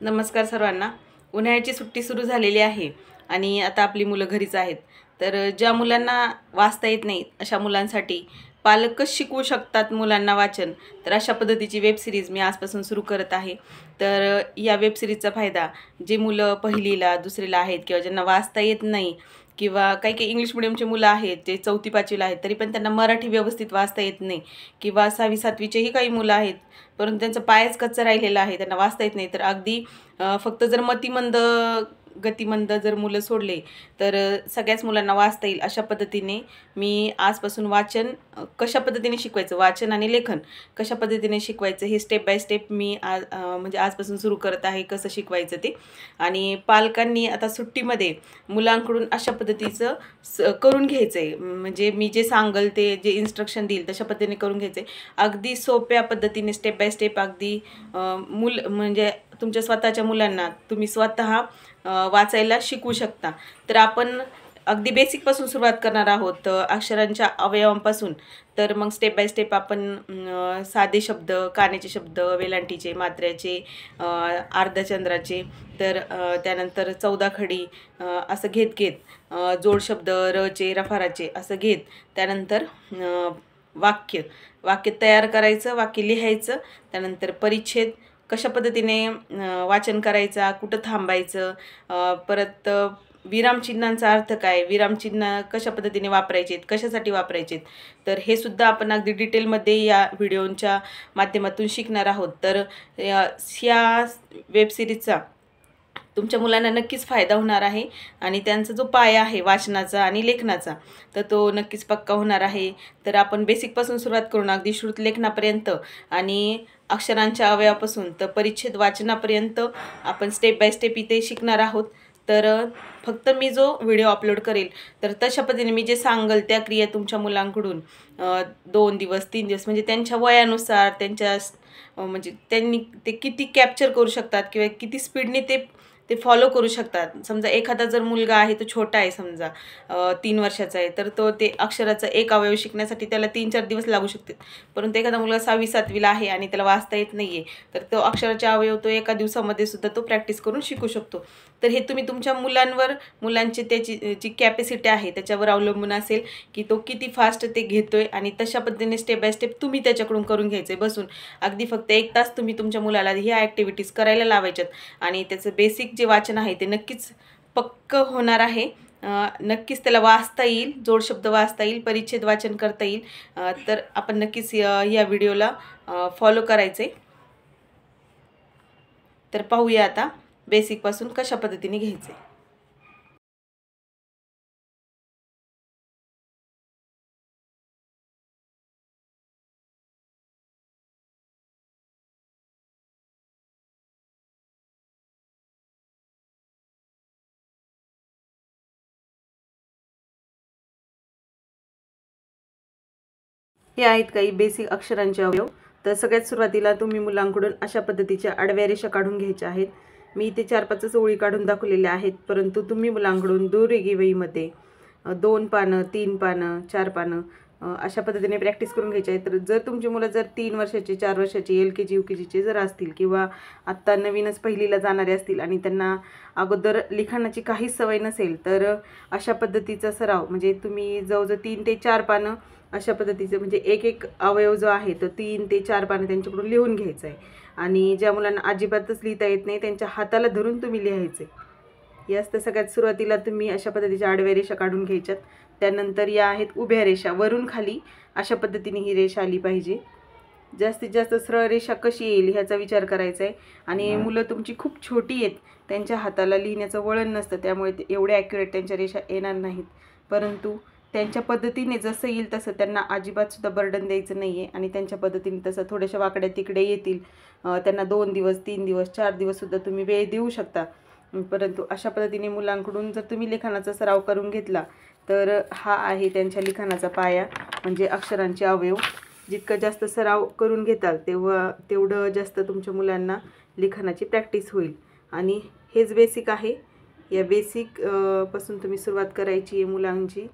नमस्कार सर्वांना। उन्हाळ्याची सुट्टी सुरू झालेली आहे आणि आता आपली मुलं घरीच आहेत. तर ज्या मुलांना वाचता येत नाही अशा मुलांसाठी पालकच शिकवू शकतात मुलांना वाचन. तर अशा पद्धतीची वेब सिरीज मी आजपासून सुरू करत आहे. तर या वेब सिरीजचा फायदा जे मुलं पहिलीला, दुसरीला आहेत किंवा ज्यांना वाचता येत नाही किंवा काही-काही इंग्लिश मीडियमची मुलं आहेत जे 4थी-5वीला आहेत, तरी पण त्यांना मराठी व्यवस्थित वाचता येत नाही किंवा 6वी-7वीचेही काही मुलं आहेत, परंतु त्यांचा पायच कच्चा राहिलेला आहे, त्यांना वाचता येत नाही. तर अगदी फक्त जर मतिमंद, गतिमंद जर मुलं सोडले तर सगळ्याच मुलांना वाचता येईल अशा पद्धतीने मी आजपासून वाचन कशा पद्धतीने शिकवायचं, वाचन आणि लेखन कशा पद्धतीने शिकवायचं हे स्टेप बाय स्टेप मी म्हणजे आजपासून सुरू करत आहे, कसं शिकवायचं ते. आणि पालकांनी आता सुट्टीमध्ये मुलांकडून अशा पद्धतीचं करून घ्यायचं आहे. म्हणजे मी जे सांगल ते जे इन्स्ट्रक्शन देईल तशा पद्धतीने करून घ्यायचं आहे. अगदी सोप्या पद्धतीने स्टेप बाय स्टेप अगदी म्हणजे तुमच्या स्वतःच्या मुलांना तुम्ही स्वतः वाचायला शिकवू शकता. तर आपण अगदी बेसिकपासून सुरुवात करणार आहोत, अक्षरांच्या अवयवांपासून. तर मग स्टेप बाय स्टेप आपण साधे शब्द, कानाचे शब्द, वेलांटीचे, मात्र्याचे, अर्धचंद्राचे, तर त्यानंतर 14 खडी असं घेत जोड शब्द, रचे, रफाराचे असं घेत त्यानंतर वाक्य वाक्य तयार करायचं, वाक्य लिहायचं, त्यानंतर परिच्छेद कशा पद्धतीने वाचन करायचा, कुठं थांबायचं, परत विरामचिन्हांचा अर्थ काय, विरामचिन्ह कशा पद्धतीने वापरायचे, कशासाठी वापरायचे, तर हे सुद्धा आपण अगदी डिटेलमध्ये या व्हिडिओच्या माध्यमातून शिकणार आहोत. तर ह्या वेब सिरीजचा तुमच्या मुलांना नक्कीच फायदा होणार आहे आणि त्यांचा जो पाया आहे वाचनाचा आणि लेखनाचा, तर तो नक्कीच पक्का होणार आहे. तर आपण बेसिकपासून सुरुवात करून अगदी श्रुत लेखनापर्यंत आणि अक्षरांच्या अवयवापासून तर परिच्छेद वाचनापर्यंत आपण स्टेप बाय स्टेप इथे शिकणार आहोत. तर फक्त मी जो व्हिडिओ अपलोड करेल तर तशा पद्धतीने मी जे सांगल त्या क्रिया तुमच्या मुलांकडून 2 दिवस 3 दिवस म्हणजे त्यांच्या वयानुसार त्यांच्या म्हणजे त्यांनी ते किती कॅप्चर करू शकतात किंवा किती स्पीडने ते ते फॉलो करू शकतात. समजा एखादा जर मुलगा आहे तो छोटा आहे, समजा 3 वर्षाचा आहे, तर तो ते अक्षराचा एक अवयव शिकण्यासाठी त्याला 3-4 दिवस लागू शकतात. परंतु एखादा मुलगा 6वी-7वीला आहे आणि त्याला वाचता येत नाही आहे, तर तो अक्षराचे अवयव तो एका दिवसामध्ये सुद्धा तो प्रॅक्टिस करून शिकू शकतो. तर हे तुम्ही तुमच्या मुलांवर, मुलांची त्याची जी कॅपॅसिटी आहे त्याच्यावर अवलंबून असेल की तो किती फास्ट ते घेतोय आणि तशा पद्धतीने स्टेप बाय स्टेप तुम्ही त्याच्याकडून करून घ्यायचं आहे बसून. अगदी फक्त 1 तास तुम्ही तुमच्या मुलाला ह्या ॲक्टिव्हिटीज करायला लावायच्यात आणि त्याचं बेसिक जे वाचन आहे ते नक्कीच पक्कं होणार आहे. नक्कीच त्याला वाचता येईल, जोडशब्द वाचता येईल, परिच्छेद वाचन करता येईल. तर आपण नक्कीच या व्हिडिओला फॉलो करायचं आहे. तर पाहूया आता बेसिकपासून कशा पद्धतीने घ्यायचं आहे. हे आहेत काही बेसिक अक्षरांचे अवयव. तर सगळ्यात सुरुवातीला तुम्ही मुलांकडून अशा पद्धतीच्या आडव्या रेषा काढून घ्यायच्या आहेत. मी इथे 4-5 ओळी काढून दाखवलेल्या आहेत, परंतु तुम्ही मुलांकडून दुरेघी वहीमध्ये 2 पानं, 3 पानं, 4 पानं अशा पद्धतीने प्रॅक्टिस करून घ्यायची आहे. तर जर तुमची मुलं जर 3 वर्षाचे, 4 वर्षाचे, LKG UKGचे जर असतील किंवा आत्ता नवीनच पहिलीला जाणारे असतील आणि त्यांना अगोदर लिखाणाची काहीच सवय नसेल, तर अशा पद्धतीचा सराव म्हणजे तुम्ही जवळजवळ 3 ते 4 पानं अशा पद्धतीचं म्हणजे एक अवयव जो आहे तो 3 ते 4 पानं त्यांच्याकडून लिहून घ्यायचं आहे. आणि ज्या मुलांना अजिबातच लिहिता येत नाही त्यांच्या हाताला धरून तुम्ही लिहायचं आहे. याच तर सगळ्यात सुरुवातीला तुम्ही अशा पद्धतीच्या आडव्या रेषा काढून घ्यायच्यात. त्यानंतर या आहेत उभ्या रेषा, वरून खाली अशा पद्धतीने ही रेषा आली पाहिजे. जास्तीत जास्त सरळ रेषा कशी येईल ह्याचा विचार करायचा आहे. आणि मुलं तुमची खूप छोटी आहेत, त्यांच्या हाताला लिहिण्याचं वळण नसतं, त्यामुळे ते एवढ्या ॲक्युरेट त्यांच्या रेषा येणार नाहीत. परंतु त्यांच्या पद्धतीने जसं येईल तसं त्यांना अजिबातसुद्धा बर्डन द्यायचं नाही आहे आणि त्यांच्या पद्धतीने तसं थोड्याशा वाकड्या तिकडे येतील. त्यांना 2 दिवस, 3 दिवस, 4 दिवससुद्धा तुम्ही वेळ देऊ शकता. परंतु अशा पद्धतीने मुलांकडून जर तुम्ही लिखाणाचा सराव करून घेतला तर हा आहे त्यांच्या लिखाणाचा पाया म्हणजे अक्षरांचे अवयव. जितका जास्त सराव करून घेताल तेवढं जास्त तुमच्या मुलांना लिखाणाची प्रॅक्टिस होईल. आणि हेच बेसिक आहे. या बेसिक पासून तुम्ही सुरुवात करायची आहे मुलांची.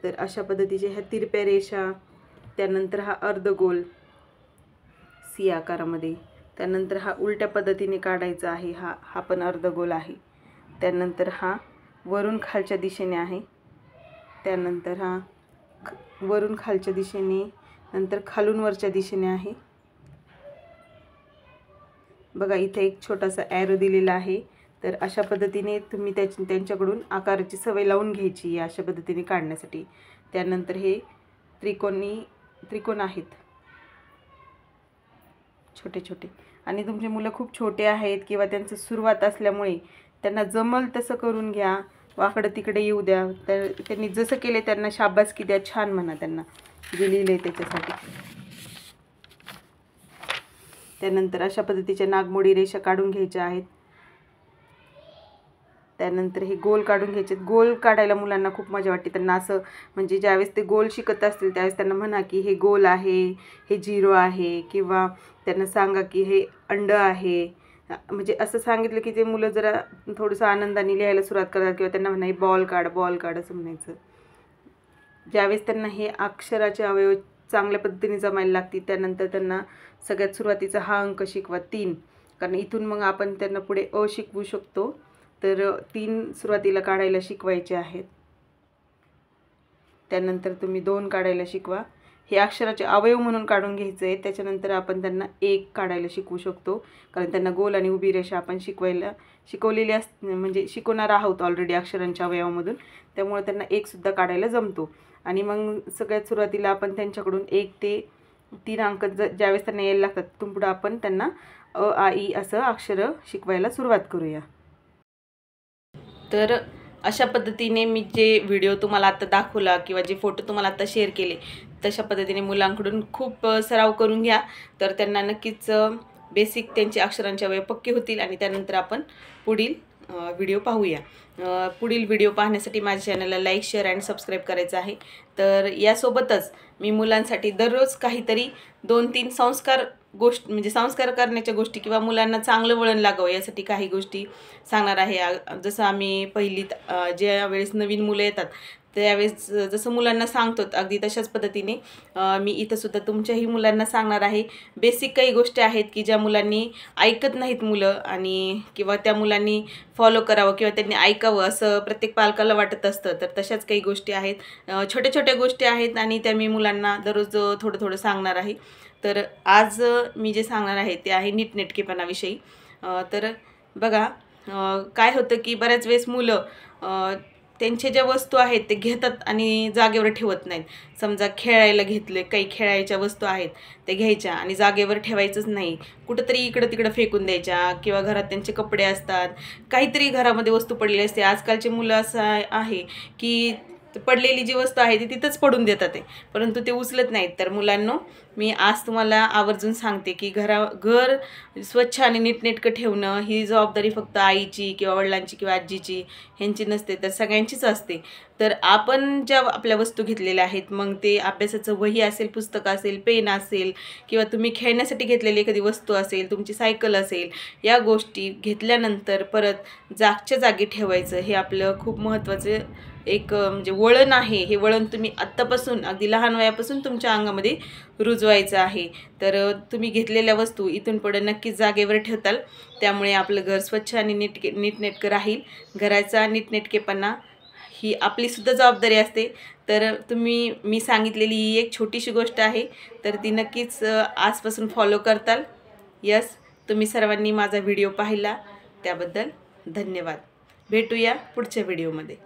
तर अशा पद्धतीच्या ह्या तिरप्या रेषा, त्यानंतर हा अर्धगोल सी आकारामध्ये, त्यानंतर हा उलट्या पद्धतीने काढायचा आहे, हा पण अर्धगोल आहे. त्यानंतर हा वरून खालच्या दिशेने आहे. त्यानंतर हा वरून खालच्या दिशेने, नंतर खालून वरच्या दिशेने आहे. बघा इथे एक छोटासा ॲरो दिलेला आहे. तर अशा पद्धतीने तुम्ही त्यांच्याकडून आकाराची सवय लावून घ्यायची अशा पद्धतीने काढण्यासाठी. त्यानंतर हे त्रिकोण आहेत छोटे छोटे, आणि तुमचे मुलं खूप छोटे आहेत किंवा त्यांचं सुरुवात असल्यामुळे त्यांना जमल तसं करून घ्या, वाकडं तिकडे येऊ द्या. तर त्यांनी जसं केले त्यांना शाबासकी द्या, छान म्हणा त्यांना जे लिहिलंय त्याच्यासाठी. त्यानंतर अशा पद्धतीच्या नागमोडी रेषा काढून घ्यायच्या आहेत. त्यानंतर हे गोल काढून घ्यायचे. गोल काढायला मुलांना खूप मजा वाटते. त्यांना असं म्हणजे ज्यावेळेस ते गोल शिकत असतील त्यावेळेस त्यांना म्हणा की हे गोल आहे, हे 0 आहे, किंवा त्यांना सांगा की हे अंड आहे. म्हणजे असं सांगितलं की ते मुलं जरा थोडंसं आनंदाने लिहायला सुरुवात करतात, किंवा त्यांना म्हणा बॉल काढ असं म्हणायचं. ज्यावेळेस त्यांना हे अक्षराचे अवयव चांगल्या पद्धतीने जमायला लागतील त्यानंतर त्यांना सगळ्यात सुरुवातीचा हा अंक शिकवा 3, कारण इथून मग आपण त्यांना पुढे अ शिकवू शकतो. तर 3 सुरुवातीला काढायला शिकवायचे आहेत. त्यानंतर तुम्ही 2 काढायला शिकवा. हे अक्षराचे अवयव म्हणून काढून घ्यायचे आहे. त्याच्यानंतर आपण त्यांना 1 काढायला शिकवू शकतो, कारण त्यांना गोल आणि उभी रेषा आपण शिकवलेली म्हणजे शिकवणार आहोत ऑलरेडी अक्षरांच्या अवयवामधून, त्यामुळे त्यांना 1 सुद्धा काढायला जमतो. आणि मग सगळ्यात सुरुवातीला आपण त्यांच्याकडून 1 ते 3 अंक ज्यावेळेस त्यांना यायला लागतात तिथून पुढे आपण त्यांना अ आ इ असं अक्षरं शिकवायला सुरुवात करूया. तर अशा पद्धतीने मी जे व्हिडिओ तुम्हाला आता दाखवला किंवा जे फोटो तुम्हाला आता शेअर केले तशा पद्धतीने मुलांकडून खूप सराव करून घ्या. तर त्यांना नक्कीच बेसिक त्यांचे अक्षरांचे अवयव पक्के होतील. आणि त्यानंतर आपण पुढील व्हिडिओ पाहूया. पुढील व्हिडिओ पाहण्यासाठी माझ्या चॅनलला लाईक, शेअर आणि सबस्क्राईब करायचं आहे. तर यासोबतच मी मुलांसाठी दररोज काहीतरी 2-3 म्हणजे संस्कार करण्याच्या गोष्टी किंवा मुलांना चांगलं वळण लागावं यासाठी काही गोष्टी सांगणार आहे. जसं आम्ही पहिलीत ज्या वेळेस नवीन मुलं येतात त्यावेळेस जसं मुलांना सांगतो अगदी तशाच पद्धतीने मी इथंसुद्धा तुमच्याही मुलांना सांगणार आहे. बेसिक काही गोष्टी आहेत की ज्या मुलांनी ऐकत नाहीत मुलं, आणि किंवा त्या मुलांनी फॉलो करावं किंवा त्यांनी ऐकावं असं प्रत्येक पालकाला वाटत असतं. तर तशाच काही गोष्टी आहेत, छोट्या छोट्या गोष्टी आहेत, आणि त्या मी मुलांना दररोज थोडं थोडं सांगणार आहे. तर आज मी जे सांगणार आहे ते आहे नीटनेटकेपणाविषयी. तर बघा काय होतं की बऱ्याच वेळेस मुलं त्यांच्या ज्या वस्तू आहेत ते घेतात आणि जागेवर ठेवत नाहीत. समजा खेळायला घेतले, काही खेळायच्या वस्तू आहेत ते घ्यायच्या आणि जागेवर ठेवायचंच नाही, कुठंतरी इकडं तिकडं फेकून द्यायच्या, किंवा घरात त्यांचे कपडे असतात, काहीतरी घरामध्ये वस्तू पडलेली असते. आजकालचे मुलं असं आहे की पडलेली जी वस्तू आहे ती तिथंच पडून देतात आहे, परंतु ते उचलत नाहीत. तर मुलांनो, मी आज तुम्हाला आवर्जून सांगते की घर स्वच्छ आणि नीटनेटकं ठेवणं ही जबाबदारी फक्त आईची किंवा वडिलांची किंवा आजीची ह्यांची नसते, तर सगळ्यांचीच असते. तर आपण ज्या आपल्या वस्तू घेतलेल्या आहेत, मग ते अभ्यासाचं वही असेल, पुस्तक असेल, पेन असेल, किंवा तुम्ही खेळण्यासाठी घेतलेली एखादी वस्तू असेल, तुमची सायकल असेल, या गोष्टी घेतल्यानंतर परत जागच्या जागी ठेवायचं हे आपलं खूप महत्त्वाचं एक म्हणजे वळण आहे. हे वळण तुम्ही आत्तापासून अगदी लहान वयापासून तुमच्या अंगामध्ये रुजवायचं आहे. तर तुम्ही घेतलेल्या वस्तू इथून पुढे नक्कीच जागेवर ठेवताल, त्यामुळे आपलं घर स्वच्छ आणि नीटनेटकं राहील. घराचा नीटनेटकेपणा ही आपलीसुद्धा जबाबदारी असते. तर मी सांगितलेली ही एक छोटीशी गोष्ट आहे, तर ती नक्कीच आजपासून फॉलो करताल. यस, तुम्ही सर्वांनी माझा व्हिडिओ पाहिला त्याबद्दल धन्यवाद. भेटूया पुढच्या व्हिडिओमध्ये.